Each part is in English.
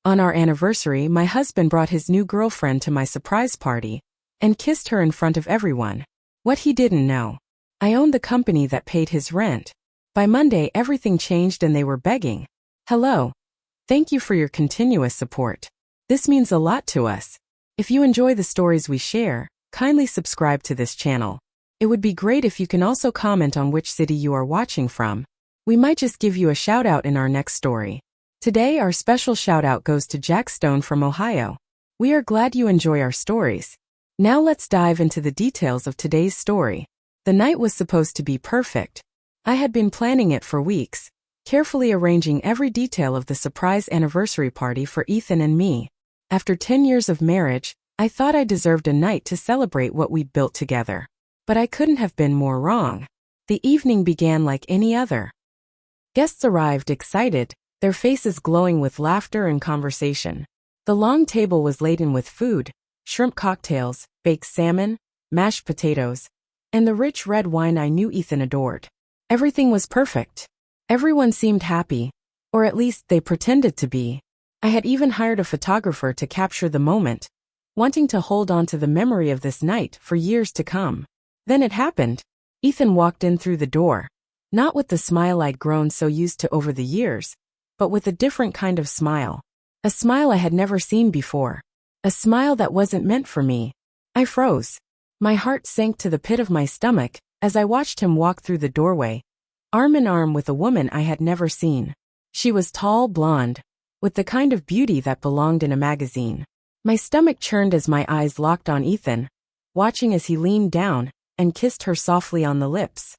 On our anniversary, my husband brought his new girlfriend to my surprise party and kissed her in front of everyone. What he didn't know: I owned the company that paid his rent. By Monday, everything changed and they were begging. "Hello. Thank you for your continuous support. This means a lot to us. If you enjoy the stories we share, kindly subscribe to this channel. It would be great if you can also comment on which city you are watching from. We might just give you a shout out in our next story." Today, our special shout out goes to Jack Stone from Ohio. We are glad you enjoy our stories. Now let's dive into the details of today's story. The night was supposed to be perfect. I had been planning it for weeks, carefully arranging every detail of the surprise anniversary party for Ethan and me. After 10 years of marriage, I thought I deserved a night to celebrate what we'd built together. But I couldn't have been more wrong. The evening began like any other. Guests arrived excited, their faces glowing with laughter and conversation. The long table was laden with food: shrimp cocktails, baked salmon, mashed potatoes, and the rich red wine I knew Ethan adored. Everything was perfect. Everyone seemed happy, or at least they pretended to be. I had even hired a photographer to capture the moment, wanting to hold on to the memory of this night for years to come. Then it happened. Ethan walked in through the door, not with the smile I'd grown so used to over the years, but with a different kind of smile. A smile I had never seen before. A smile that wasn't meant for me. I froze. My heart sank to the pit of my stomach as I watched him walk through the doorway, arm in arm with a woman I had never seen. She was tall, blonde, with the kind of beauty that belonged in a magazine. My stomach churned as my eyes locked on Ethan, watching as he leaned down and kissed her softly on the lips.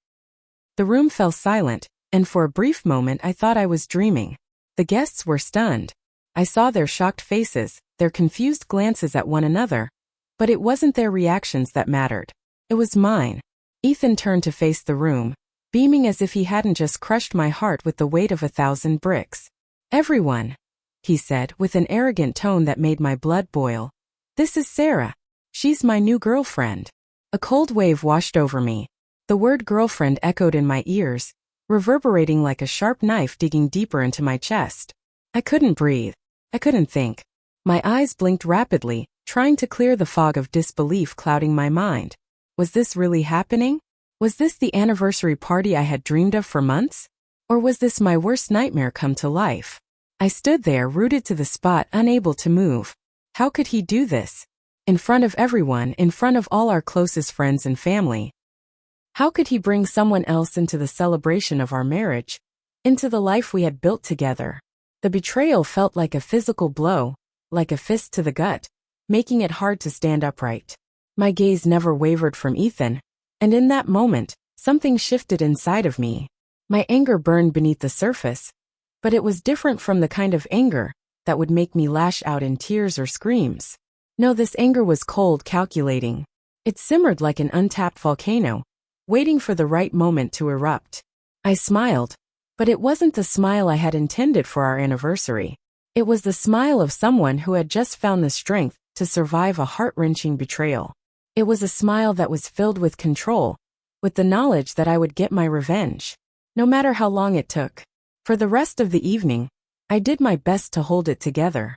The room fell silent, and for a brief moment I thought I was dreaming. The guests were stunned. I saw their shocked faces, their confused glances at one another, but it wasn't their reactions that mattered. It was mine. Ethan turned to face the room, beaming as if he hadn't just crushed my heart with the weight of 1,000 bricks. "Everyone," he said with an arrogant tone that made my blood boil. "This is Sarah. She's my new girlfriend." A cold wave washed over me. The word girlfriend echoed in my ears, reverberating like a sharp knife digging deeper into my chest. I couldn't breathe. I couldn't think. My eyes blinked rapidly, trying to clear the fog of disbelief clouding my mind. Was this really happening? Was this the anniversary party I had dreamed of for months? Or was this my worst nightmare come to life? I stood there, rooted to the spot, unable to move. How could he do this? In front of everyone, in front of all our closest friends and family. How could he bring someone else into the celebration of our marriage, into the life we had built together? The betrayal felt like a physical blow, like a fist to the gut, making it hard to stand upright. My gaze never wavered from Ethan, and in that moment, something shifted inside of me. My anger burned beneath the surface, but it was different from the kind of anger that would make me lash out in tears or screams. No, this anger was cold, calculating. It simmered like an untapped volcano, waiting for the right moment to erupt. I smiled, but it wasn't the smile I had intended for our anniversary. It was the smile of someone who had just found the strength to survive a heart-wrenching betrayal. It was a smile that was filled with control, with the knowledge that I would get my revenge, no matter how long it took. For the rest of the evening, I did my best to hold it together.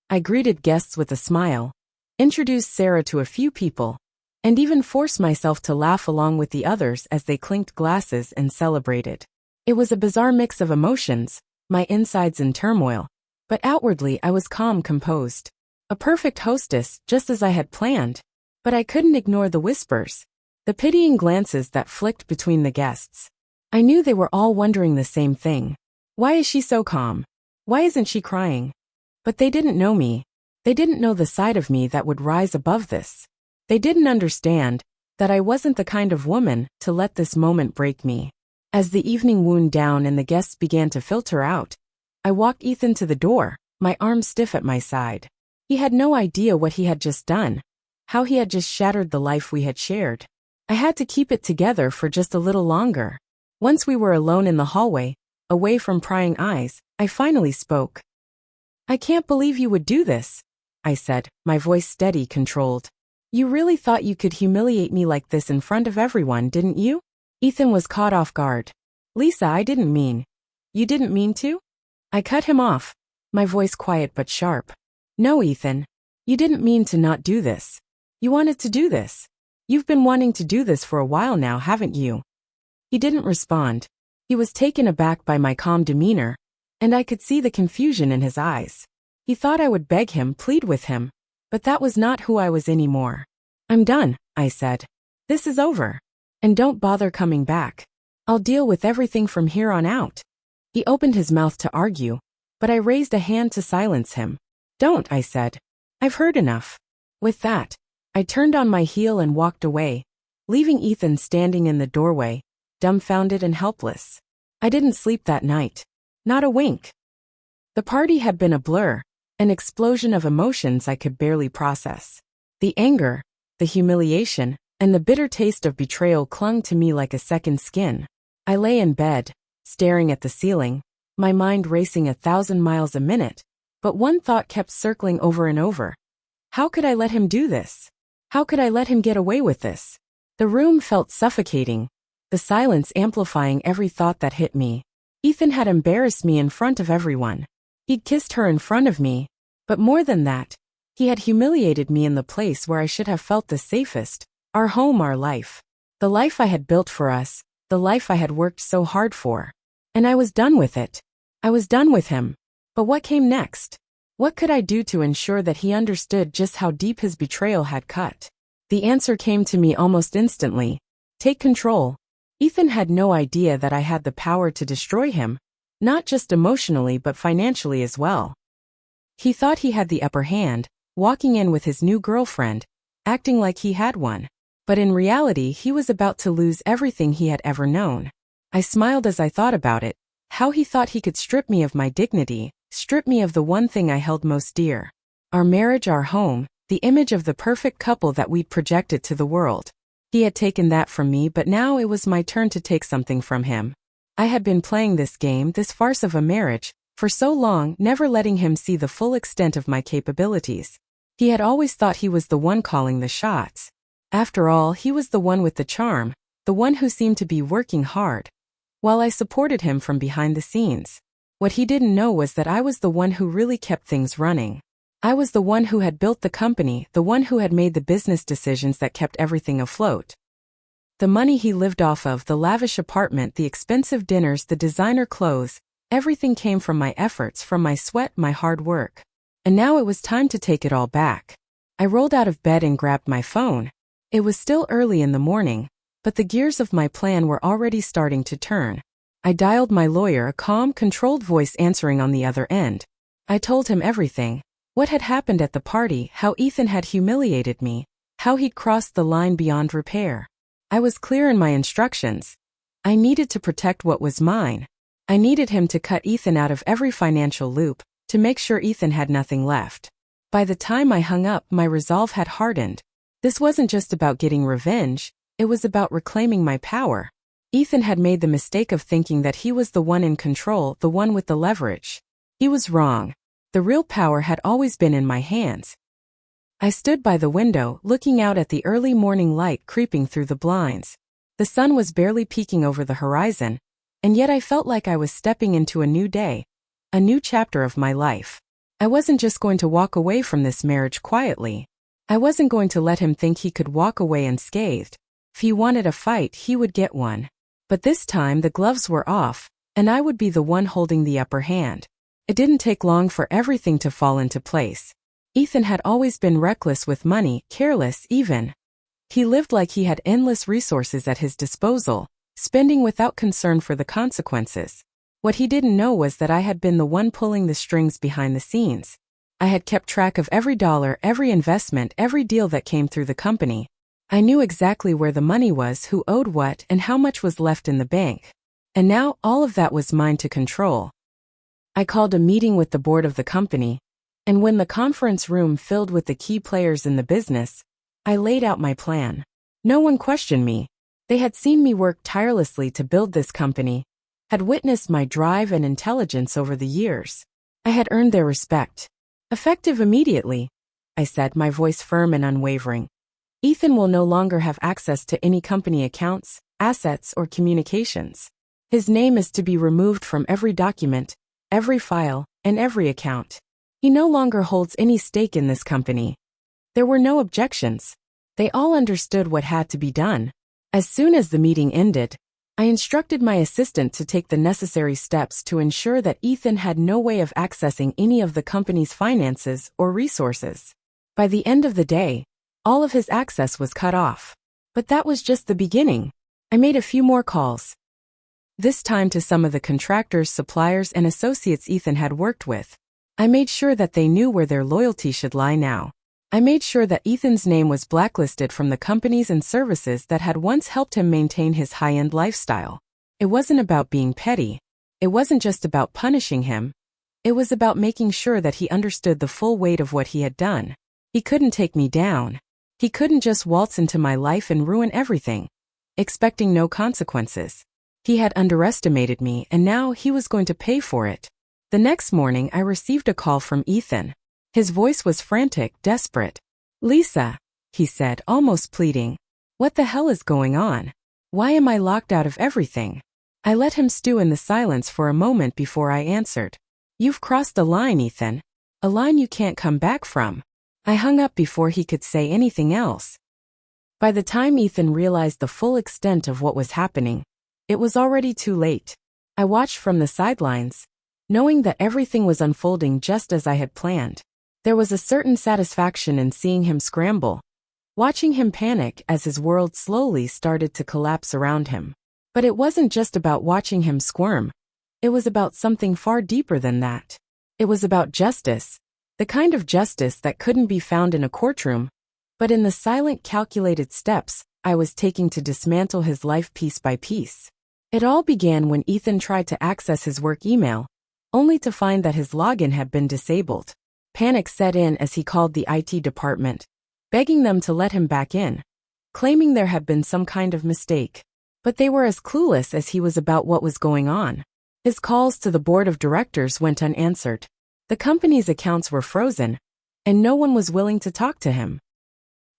I greeted guests with a smile, introduced Sarah to a few people, and even forced myself to laugh along with the others as they clinked glasses and celebrated. It was a bizarre mix of emotions, my insides in turmoil, but outwardly I was calm, composed. A perfect hostess, just as I had planned. But I couldn't ignore the whispers, the pitying glances that flicked between the guests. I knew they were all wondering the same thing. Why is she so calm? Why isn't she crying? But they didn't know me. They didn't know the side of me that would rise above this. They didn't understand that I wasn't the kind of woman to let this moment break me. As the evening wound down and the guests began to filter out, I walked Ethan to the door, my arm stiff at my side. He had no idea what he had just done, how he had just shattered the life we had shared. I had to keep it together for just a little longer. Once we were alone in the hallway, away from prying eyes, I finally spoke. "I can't believe you would do this," I said, my voice steady, controlled. "You really thought you could humiliate me like this in front of everyone, didn't you?" Ethan was caught off guard. "Lisa, I didn't mean." "You didn't mean to?" I cut him off. my voice quiet but sharp. No, Ethan. You didn't mean to not do this. You wanted to do this. You've been wanting to do this for a while now, haven't you? He didn't respond. He was taken aback by my calm demeanor, and I could see the confusion in his eyes. He thought I would beg him, plead with him, but that was not who I was anymore. I'm done, I said. This is over. And don't bother coming back. I'll deal with everything from here on out. He opened his mouth to argue, but I raised a hand to silence him. Don't, I said. I've heard enough. With that, I turned on my heel and walked away, leaving Ethan standing in the doorway, dumbfounded and helpless. I didn't sleep that night. Not a wink. The party had been a blur, an explosion of emotions I could barely process. The anger, the humiliation, and the bitter taste of betrayal clung to me like a second skin. I lay in bed, staring at the ceiling, my mind racing 1,000 miles a minute, but one thought kept circling over and over. How could I let him do this? How could I let him get away with this? The room felt suffocating, the silence amplifying every thought that hit me. Ethan had embarrassed me in front of everyone. He'd kissed her in front of me, but more than that, he had humiliated me in the place where I should have felt the safest, our home, our life. The life I had built for us, the life I had worked so hard for. And I was done with it. I was done with him. But what came next? What could I do to ensure that he understood just how deep his betrayal had cut? The answer came to me almost instantly. Take control. Ethan had no idea that I had the power to destroy him, not just emotionally but financially as well. He thought he had the upper hand, walking in with his new girlfriend, acting like he had one. But in reality, he was about to lose everything he had ever known. I smiled as I thought about it, how he thought he could strip me of my dignity, strip me of the one thing I held most dear. Our marriage, our home, the image of the perfect couple that we'd projected to the world. He had taken that from me, but now it was my turn to take something from him. I had been playing this game, this farce of a marriage, for so long, never letting him see the full extent of my capabilities. He had always thought he was the one calling the shots. After all, he was the one with the charm, the one who seemed to be working hard, while I supported him from behind the scenes. What he didn't know was that I was the one who really kept things running. I was the one who had built the company, the one who had made the business decisions that kept everything afloat. The money he lived off of, the lavish apartment, the expensive dinners, the designer clothes, everything came from my efforts, from my sweat, my hard work. And now it was time to take it all back. I rolled out of bed and grabbed my phone. It was still early in the morning, but the gears of my plan were already starting to turn. I dialed my lawyer, a calm, controlled voice answering on the other end. I told him everything. What had happened at the party, how Ethan had humiliated me, how he'd crossed the line beyond repair. I was clear in my instructions. I needed to protect what was mine. I needed him to cut Ethan out of every financial loop, to make sure Ethan had nothing left. By the time I hung up, my resolve had hardened. This wasn't just about getting revenge, it was about reclaiming my power. Ethan had made the mistake of thinking that he was the one in control, the one with the leverage. He was wrong. The real power had always been in my hands. I stood by the window, looking out at the early morning light creeping through the blinds. The sun was barely peeking over the horizon, and yet I felt like I was stepping into a new day, a new chapter of my life. I wasn't just going to walk away from this marriage quietly. I wasn't going to let him think he could walk away unscathed. If he wanted a fight, he would get one. But this time the gloves were off, and I would be the one holding the upper hand. It didn't take long for everything to fall into place. Ethan had always been reckless with money, careless even. He lived like he had endless resources at his disposal, spending without concern for the consequences. What he didn't know was that I had been the one pulling the strings behind the scenes. I had kept track of every dollar, every investment, every deal that came through the company. I knew exactly where the money was, who owed what, and how much was left in the bank. And now, all of that was mine to control. I called a meeting with the board of the company, and when the conference room filled with the key players in the business, I laid out my plan. No one questioned me. They had seen me work tirelessly to build this company, had witnessed my drive and intelligence over the years. I had earned their respect. Effective immediately, I said, my voice firm and unwavering. Ethan will no longer have access to any company accounts, assets, or communications. His name is to be removed from every document, every file, and every account. He no longer holds any stake in this company. There were no objections. They all understood what had to be done. As soon as the meeting ended, I instructed my assistant to take the necessary steps to ensure that Ethan had no way of accessing any of the company's finances or resources. By the end of the day, all of his access was cut off. But that was just the beginning. I made a few more calls. This time to some of the contractors, suppliers, and associates Ethan had worked with. I made sure that they knew where their loyalty should lie now. I made sure that Ethan's name was blacklisted from the companies and services that had once helped him maintain his high-end lifestyle. It wasn't about being petty. It wasn't just about punishing him. It was about making sure that he understood the full weight of what he had done. He couldn't take me down. He couldn't just waltz into my life and ruin everything, expecting no consequences. He had underestimated me, and now he was going to pay for it. The next morning, I received a call from Ethan. His voice was frantic, desperate. "Lisa," he said, almost pleading. "What the hell is going on? Why am I locked out of everything?" I let him stew in the silence for a moment before I answered. "You've crossed a line, Ethan. A line you can't come back from." I hung up before he could say anything else. By the time Ethan realized the full extent of what was happening, it was already too late. I watched from the sidelines, knowing that everything was unfolding just as I had planned. There was a certain satisfaction in seeing him scramble, watching him panic as his world slowly started to collapse around him. But it wasn't just about watching him squirm. It was about something far deeper than that. It was about justice. The kind of justice that couldn't be found in a courtroom, but in the silent, calculated steps I was taking to dismantle his life piece by piece. It all began when Ethan tried to access his work email, only to find that his login had been disabled. Panic set in as he called the IT department, begging them to let him back in, claiming there had been some kind of mistake. But they were as clueless as he was about what was going on. His calls to the board of directors went unanswered. The company's accounts were frozen, and no one was willing to talk to him.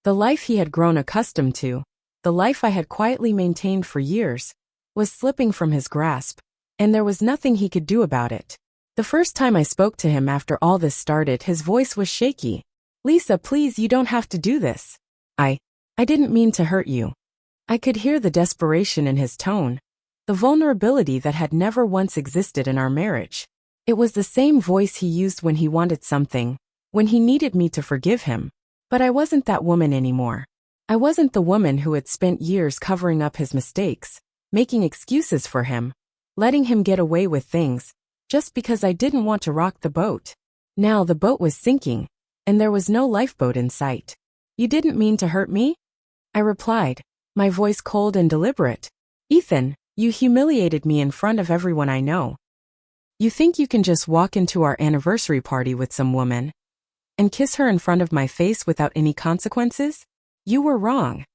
The life he had grown accustomed to, the life I had quietly maintained for years, was slipping from his grasp, and there was nothing he could do about it. The first time I spoke to him after all this started, his voice was shaky. "Lisa, please, you don't have to do this. I didn't mean to hurt you." I could hear the desperation in his tone, the vulnerability that had never once existed in our marriage. It was the same voice he used when he wanted something, when he needed me to forgive him. But I wasn't that woman anymore. I wasn't the woman who had spent years covering up his mistakes, making excuses for him, letting him get away with things, just because I didn't want to rock the boat. Now the boat was sinking, and there was no lifeboat in sight. "You didn't mean to hurt me?" I replied, my voice cold and deliberate. "Ethan, you humiliated me in front of everyone I know. You think you can just walk into our anniversary party with some woman and kiss her in front of my face without any consequences? You were wrong."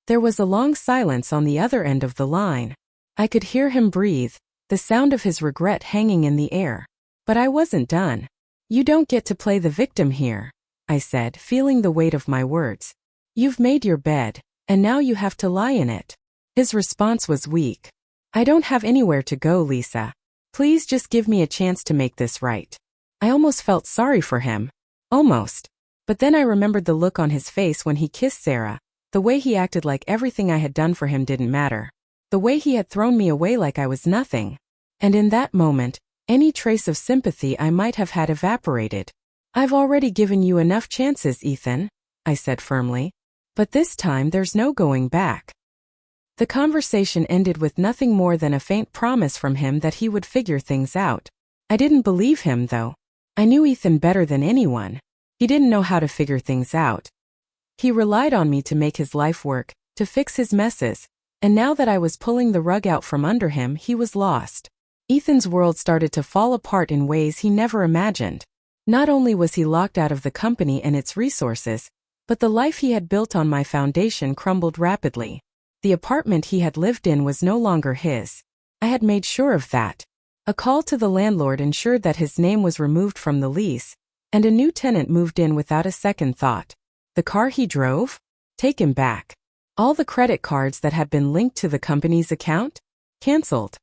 There was a long silence on the other end of the line. I could hear him breathe, the sound of his regret hanging in the air. But I wasn't done. "You don't get to play the victim here," I said, feeling the weight of my words. "You've made your bed, and now you have to lie in it." His response was weak. "I don't have anywhere to go, Lisa. Please just give me a chance to make this right." I almost felt sorry for him. Almost. But then I remembered the look on his face when he kissed Sarah, the way he acted like everything I had done for him didn't matter, the way he had thrown me away like I was nothing. And in that moment, any trace of sympathy I might have had evaporated. "I've already given you enough chances, Ethan," I said firmly. "But this time there's no going back." The conversation ended with nothing more than a faint promise from him that he would figure things out. I didn't believe him, though. I knew Ethan better than anyone. He didn't know how to figure things out. He relied on me to make his life work, to fix his messes, and now that I was pulling the rug out from under him, he was lost. Ethan's world started to fall apart in ways he never imagined. Not only was he locked out of the company and its resources, but the life he had built on my foundation crumbled rapidly. The apartment he had lived in was no longer his. I had made sure of that. A call to the landlord ensured that his name was removed from the lease, and a new tenant moved in without a second thought. The car he drove? Taken back. All the credit cards that had been linked to the company's account? Cancelled.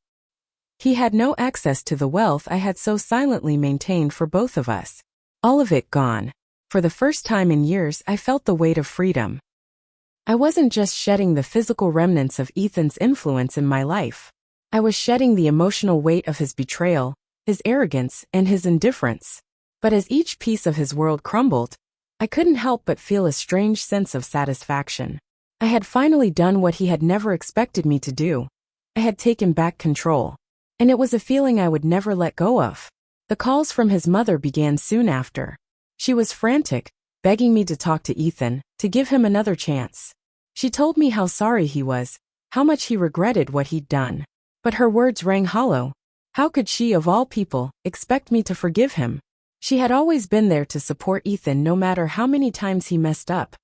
He had no access to the wealth I had so silently maintained for both of us. All of it gone. For the first time in years, I felt the weight of freedom. I wasn't just shedding the physical remnants of Ethan's influence in my life. I was shedding the emotional weight of his betrayal, his arrogance, and his indifference. But as each piece of his world crumbled, I couldn't help but feel a strange sense of satisfaction. I had finally done what he had never expected me to do. I had taken back control. And it was a feeling I would never let go of. The calls from his mother began soon after. She was frantic, begging me to talk to Ethan, to give him another chance. She told me how sorry he was, how much he regretted what he'd done. But her words rang hollow. How could she, of all people, expect me to forgive him? She had always been there to support Ethan no matter how many times he messed up,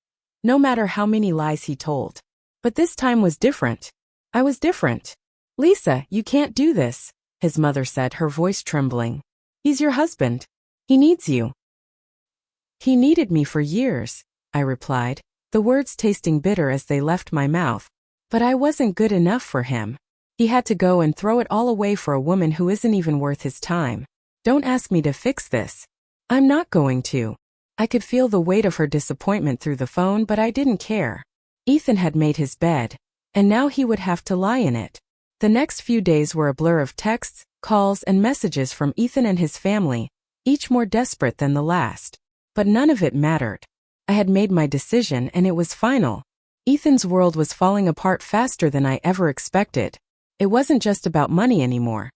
no matter how many lies he told. But this time was different. I was different. "Lisa, you can't do this," his mother said, her voice trembling. "He's your husband. He needs you." "He needed me for years," I replied, the words tasting bitter as they left my mouth. "But I wasn't good enough for him. He had to go and throw it all away for a woman who isn't even worth his time. Don't ask me to fix this. I'm not going to." I could feel the weight of her disappointment through the phone, but I didn't care. Ethan had made his bed, and now he would have to lie in it. The next few days were a blur of texts, calls, and messages from Ethan and his family, each more desperate than the last. But none of it mattered. I had made my decision and it was final. Ethan's world was falling apart faster than I ever expected. It wasn't just about money anymore.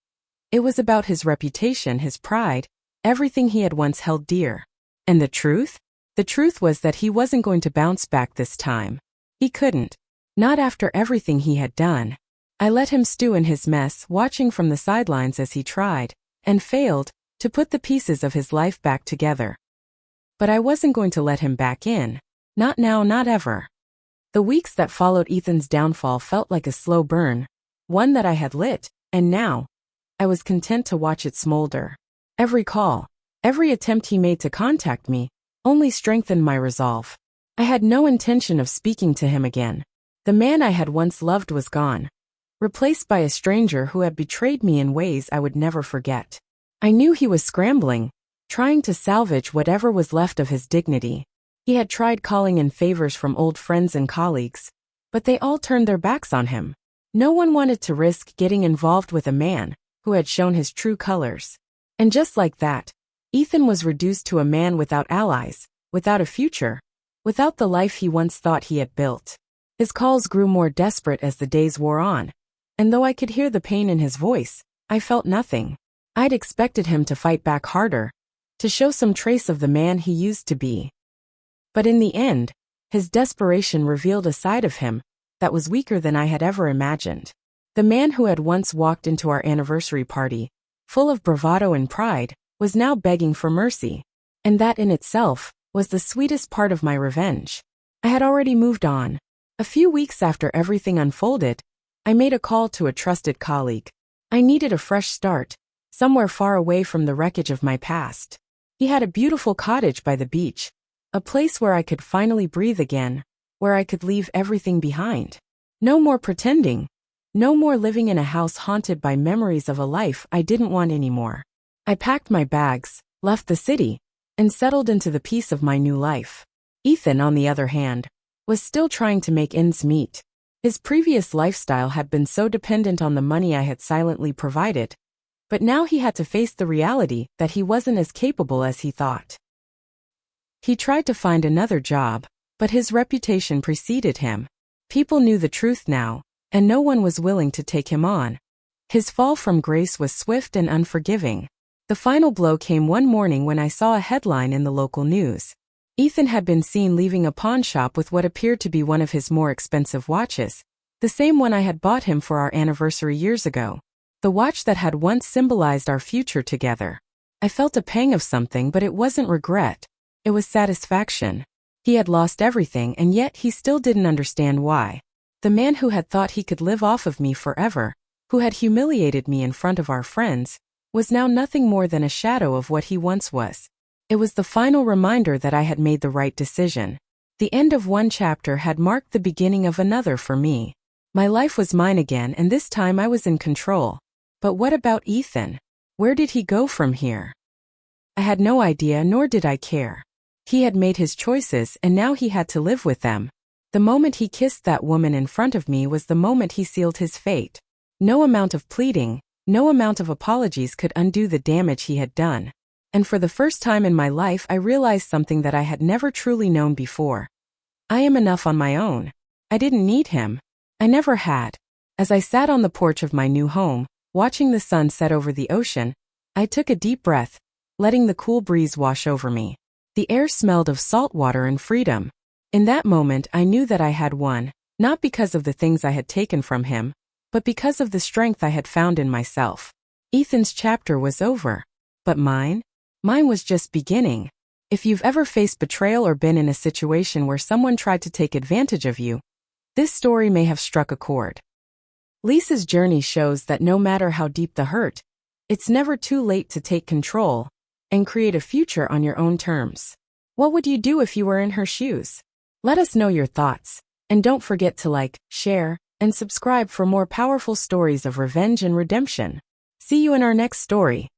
It was about his reputation, his pride, everything he had once held dear. And the truth? The truth was that he wasn't going to bounce back this time. He couldn't. Not after everything he had done. I let him stew in his mess, watching from the sidelines as he tried, and failed, to put the pieces of his life back together. But I wasn't going to let him back in. Not now, not ever. The weeks that followed Ethan's downfall felt like a slow burn, one that I had lit, and now, I was content to watch it smolder. Every call, every attempt he made to contact me, only strengthened my resolve. I had no intention of speaking to him again. The man I had once loved was gone, replaced by a stranger who had betrayed me in ways I would never forget. I knew he was scrambling, trying to salvage whatever was left of his dignity. He had tried calling in favors from old friends and colleagues, but they all turned their backs on him. No one wanted to risk getting involved with a man who had shown his true colors. And just like that, Ethan was reduced to a man without allies, without a future, without the life he once thought he had built. His calls grew more desperate as the days wore on, and though I could hear the pain in his voice, I felt nothing. I'd expected him to fight back harder, to show some trace of the man he used to be. But in the end, his desperation revealed a side of him that was weaker than I had ever imagined. The man who had once walked into our anniversary party, full of bravado and pride, was now begging for mercy. And that in itself was the sweetest part of my revenge. I had already moved on. A few weeks after everything unfolded, I made a call to a trusted colleague. I needed a fresh start, somewhere far away from the wreckage of my past. He had a beautiful cottage by the beach, a place where I could finally breathe again, where I could leave everything behind. No more pretending. No more living in a house haunted by memories of a life I didn't want anymore. I packed my bags, left the city, and settled into the peace of my new life. Ethan, on the other hand, was still trying to make ends meet. His previous lifestyle had been so dependent on the money I had silently provided, but now he had to face the reality that he wasn't as capable as he thought. He tried to find another job, but his reputation preceded him. People knew the truth now, and no one was willing to take him on. His fall from grace was swift and unforgiving. The final blow came one morning when I saw a headline in the local news. Ethan had been seen leaving a pawn shop with what appeared to be one of his more expensive watches, the same one I had bought him for our anniversary years ago. The watch that had once symbolized our future together. I felt a pang of something, but it wasn't regret. It was satisfaction. He had lost everything, and yet he still didn't understand why. The man who had thought he could live off of me forever, who had humiliated me in front of our friends, was now nothing more than a shadow of what he once was. It was the final reminder that I had made the right decision. The end of one chapter had marked the beginning of another for me. My life was mine again, and this time I was in control. But what about Ethan? Where did he go from here? I had no idea, nor did I care. He had made his choices and now he had to live with them. The moment he kissed that woman in front of me was the moment he sealed his fate. No amount of pleading, no amount of apologies could undo the damage he had done. And for the first time in my life I realized something that I had never truly known before. I am enough on my own. I didn't need him. I never had. As I sat on the porch of my new home, watching the sun set over the ocean, I took a deep breath, letting the cool breeze wash over me. The air smelled of salt water and freedom. In that moment I knew that I had won, not because of the things I had taken from him, but because of the strength I had found in myself. Ethan's chapter was over. But mine? Mine was just beginning. If you've ever faced betrayal or been in a situation where someone tried to take advantage of you, this story may have struck a chord. Lisa's journey shows that no matter how deep the hurt, it's never too late to take control and create a future on your own terms. What would you do if you were in her shoes? Let us know your thoughts, and don't forget to like, share, and subscribe for more powerful stories of revenge and redemption. See you in our next story.